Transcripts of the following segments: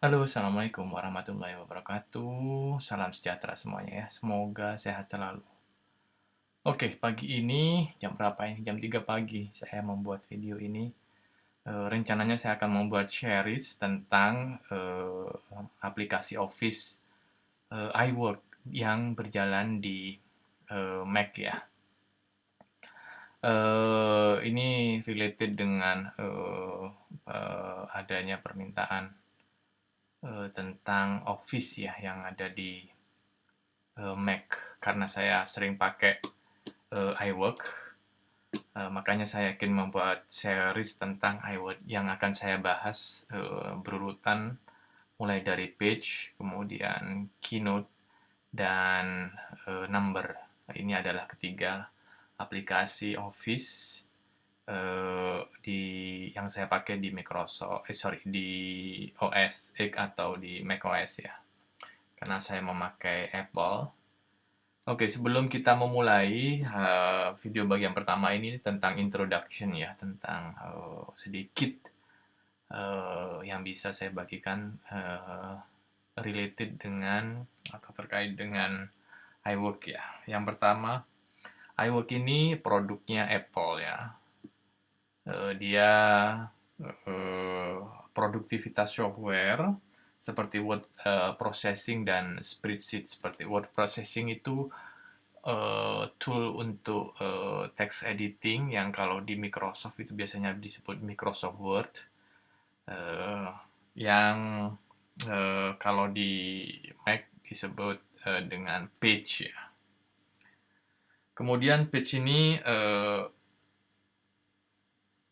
Halo, Assalamualaikum warahmatullahi wabarakatuh. Salam sejahtera semuanya ya. Semoga sehat selalu. Oke, pagi ini jam berapa ini? Jam 3 pagi saya membuat video ini. Rencananya saya akan membuat series tentang aplikasi Office iWork yang berjalan di Mac ya. Ini related dengan adanya permintaan tentang Office ya yang ada di Mac karena saya sering pakai iWork. Makanya saya ingin membuat series tentang iWork yang akan saya bahas berurutan mulai dari page, kemudian keynote, dan number. Ini adalah ketiga aplikasi Office yang saya pakai di di OS X atau di macOS ya. Karena saya memakai Apple. Oke, sebelum kita memulai video bagian pertama ini tentang introduction ya, tentang sedikit yang bisa saya bagikan related dengan atau terkait dengan iWork ya. Yang pertama, iWork ini produknya Apple ya. Dia produktivitas software seperti word processing dan spreadsheet. Seperti word processing itu tool untuk text editing yang kalau di Microsoft itu biasanya disebut Microsoft Word, yang kalau di Mac disebut dengan Page ya. Kemudian Page ini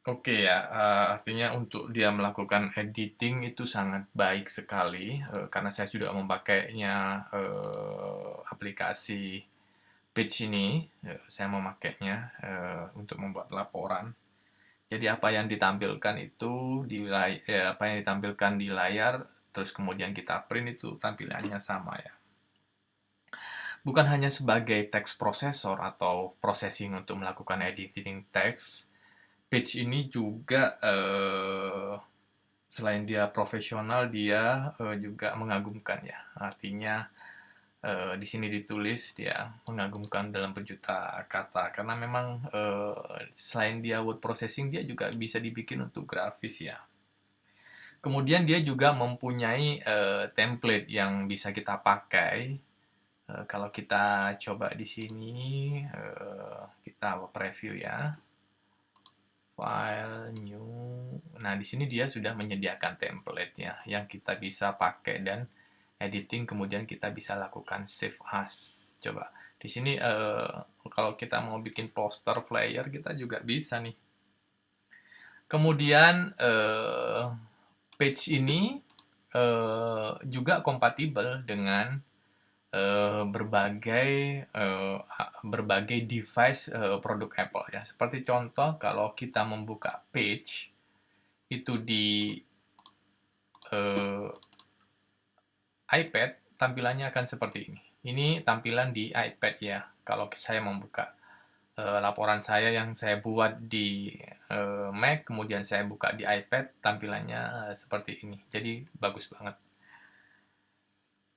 oke ya, artinya untuk dia melakukan editing itu sangat baik sekali, karena saya juga memakainya aplikasi Page ini, saya memakainya untuk membuat laporan. Jadi apa yang ditampilkan itu apa yang ditampilkan di layar, terus kemudian kita print itu tampilannya sama ya. Bukan hanya sebagai text processor atau processing untuk melakukan editing teks, Page ini juga selain dia profesional, dia juga mengagumkan ya. Artinya di sini ditulis dia mengagumkan dalam berjuta kata karena memang selain dia word processing dia juga bisa dibikin untuk grafis ya. Kemudian dia juga mempunyai template yang bisa kita pakai. Kalau kita coba di sini kita preview ya. File new. Nah, di sini dia sudah menyediakan template-nya yang kita bisa pakai dan editing, kemudian kita bisa lakukan save as. Coba di sini kalau kita mau bikin poster, flyer, kita juga bisa nih. Kemudian page ini juga kompatibel dengan berbagai device produk Apple ya. Seperti contoh kalau kita membuka page itu di eh, iPad, tampilannya akan seperti ini. Ini tampilan di iPad ya. Kalau saya membuka laporan saya yang saya buat di Mac, kemudian saya buka di iPad, tampilannya seperti ini. Jadi bagus banget.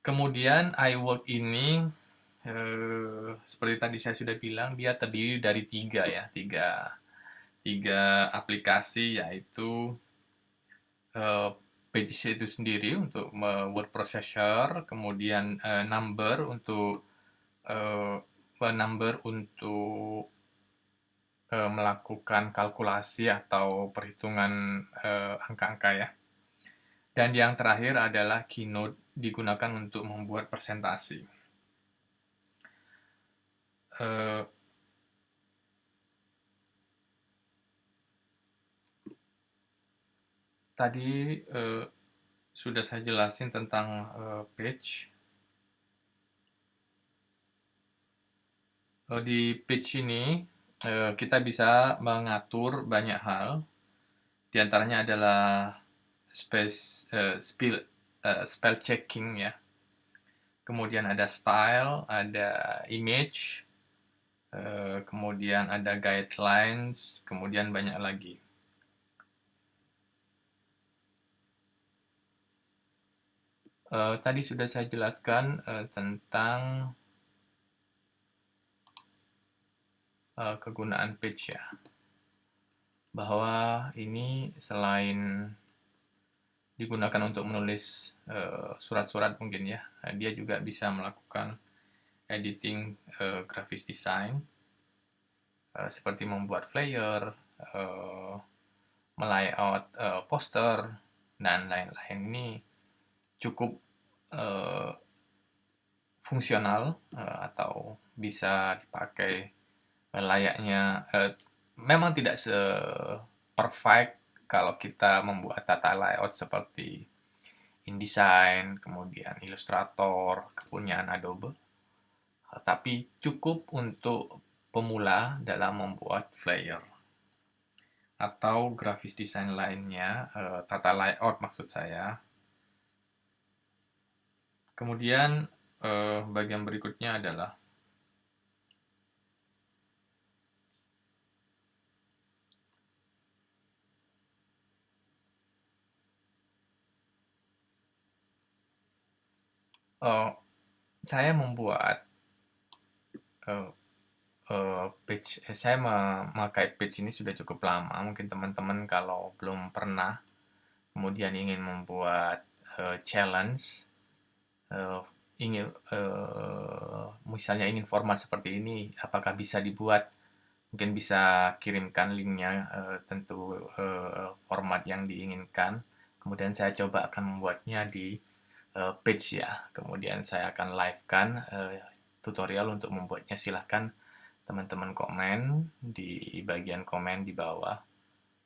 Kemudian iWork ini seperti tadi saya sudah bilang, dia terdiri dari tiga aplikasi, yaitu Pages itu sendiri untuk word processor, kemudian number untuk melakukan kalkulasi atau perhitungan angka-angka ya. Dan yang terakhir adalah Keynote, digunakan untuk membuat presentasi. Tadi sudah saya jelasin tentang page. Di page ini kita bisa mengatur banyak hal. Di antaranya adalah spell checking ya. Kemudian ada style, ada image, kemudian ada guidelines, kemudian banyak lagi. Tadi sudah saya jelaskan tentang kegunaan page ya, bahwa ini selain digunakan untuk menulis surat-surat mungkin ya, dia juga bisa melakukan editing graphics design, seperti membuat flyer, melayout poster, dan lain-lain. Ini cukup fungsional atau bisa dipakai layaknya, memang tidak se-perfect kalau kita membuat tata layout seperti InDesign, kemudian Illustrator, kepunyaan Adobe, tapi cukup untuk pemula dalam membuat flyer atau grafis desain lainnya, tata layout maksud saya. Kemudian bagian berikutnya adalah saya membuat page. Saya memakai page ini sudah cukup lama. Mungkin teman-teman kalau belum pernah, kemudian ingin membuat challenge, ingin misalnya ingin format seperti ini, apakah bisa dibuat? Mungkin bisa kirimkan linknya, tentu format yang diinginkan. Kemudian saya coba akan membuatnya di page ya. Kemudian saya akan live-kan tutorial untuk membuatnya. Silahkan teman-teman komen di bagian komen di bawah.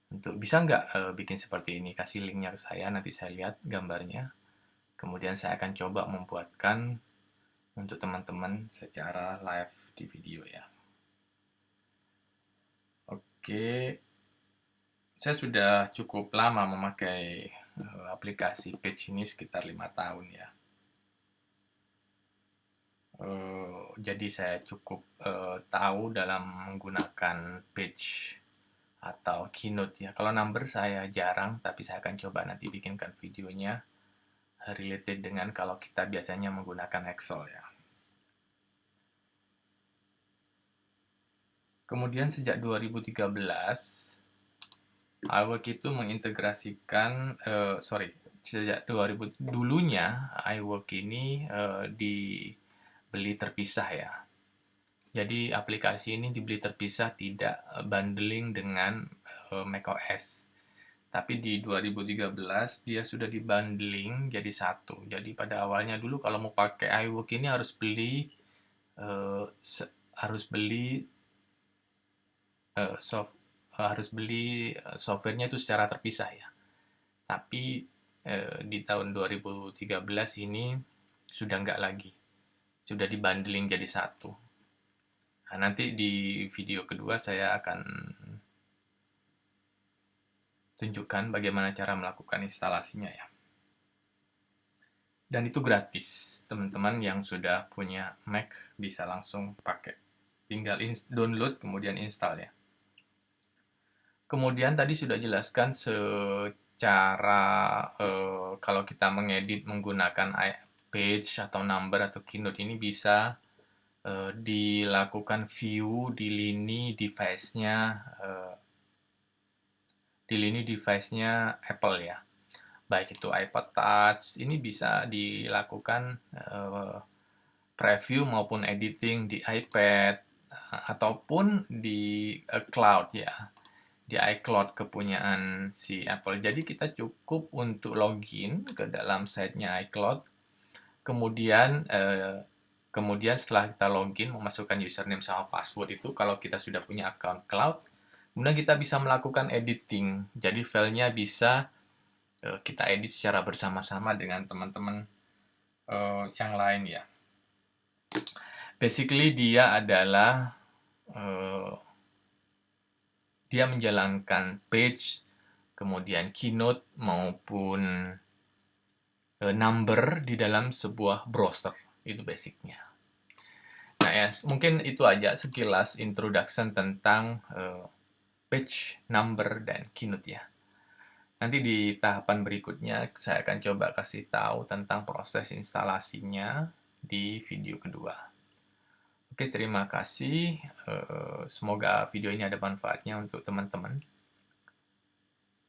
Untuk bisa nggak bikin seperti ini? Kasih linknya ke saya, nanti saya lihat gambarnya. Kemudian saya akan coba membuatkan untuk teman-teman secara live di video ya. Oke, saya sudah cukup lama memakai aplikasi Page ini, sekitar 5 tahun ya. Jadi saya cukup tahu dalam menggunakan Page atau Keynote ya. Kalau Number saya jarang, tapi saya akan coba nanti bikinkan videonya related dengan kalau kita biasanya menggunakan Excel ya. Kemudian sejak 2013, iWork itu mengintegrasikan, sejak 2000 dulunya iWork ini dibeli terpisah ya. Jadi aplikasi ini dibeli terpisah, tidak bundling dengan macOS. Tapi di 2013 dia sudah dibundling jadi satu. Jadi pada awalnya dulu kalau mau pakai iWork ini harus beli softwarenya itu secara terpisah ya. Tapi di tahun 2013 ini sudah nggak lagi, sudah dibundling jadi satu. Nah, nanti di video kedua saya akan tunjukkan bagaimana cara melakukan instalasinya ya. Dan itu gratis, teman-teman yang sudah punya Mac bisa langsung pakai. Tinggal download kemudian install ya. Kemudian tadi sudah jelaskan secara kalau kita mengedit menggunakan Page atau Number atau Keynote ini bisa dilakukan view di lini device-nya Apple ya. Baik itu iPod Touch, ini bisa dilakukan preview maupun editing di iPad ataupun di cloud ya. Di iCloud kepunyaan si Apple. Jadi kita cukup untuk login ke dalam site-nya iCloud. Kemudian setelah kita login, memasukkan username sama password itu, kalau kita sudah punya account cloud, kemudian kita bisa melakukan editing. Jadi filenya bisa kita edit secara bersama-sama dengan teman-teman yang lain ya. Basically dia adalah dia menjalankan Page, kemudian Keynote maupun Number di dalam sebuah browser. Itu basicnya. Nah ya, mungkin itu aja sekilas introduction tentang Page, Number, dan Keynote ya. Nanti di tahapan berikutnya saya akan coba kasih tahu tentang proses instalasinya di video kedua. Oke, terima kasih. Semoga video ini ada manfaatnya untuk teman-teman.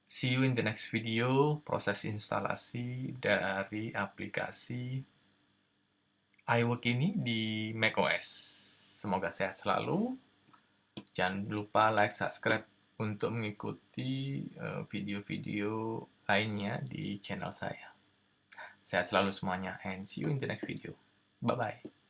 See you in the next video, proses instalasi dari aplikasi iWork ini di macOS. Semoga sehat selalu. Jangan lupa like, subscribe untuk mengikuti video-video lainnya di channel saya. Sehat selalu semuanya, and see you in the next video. Bye-bye.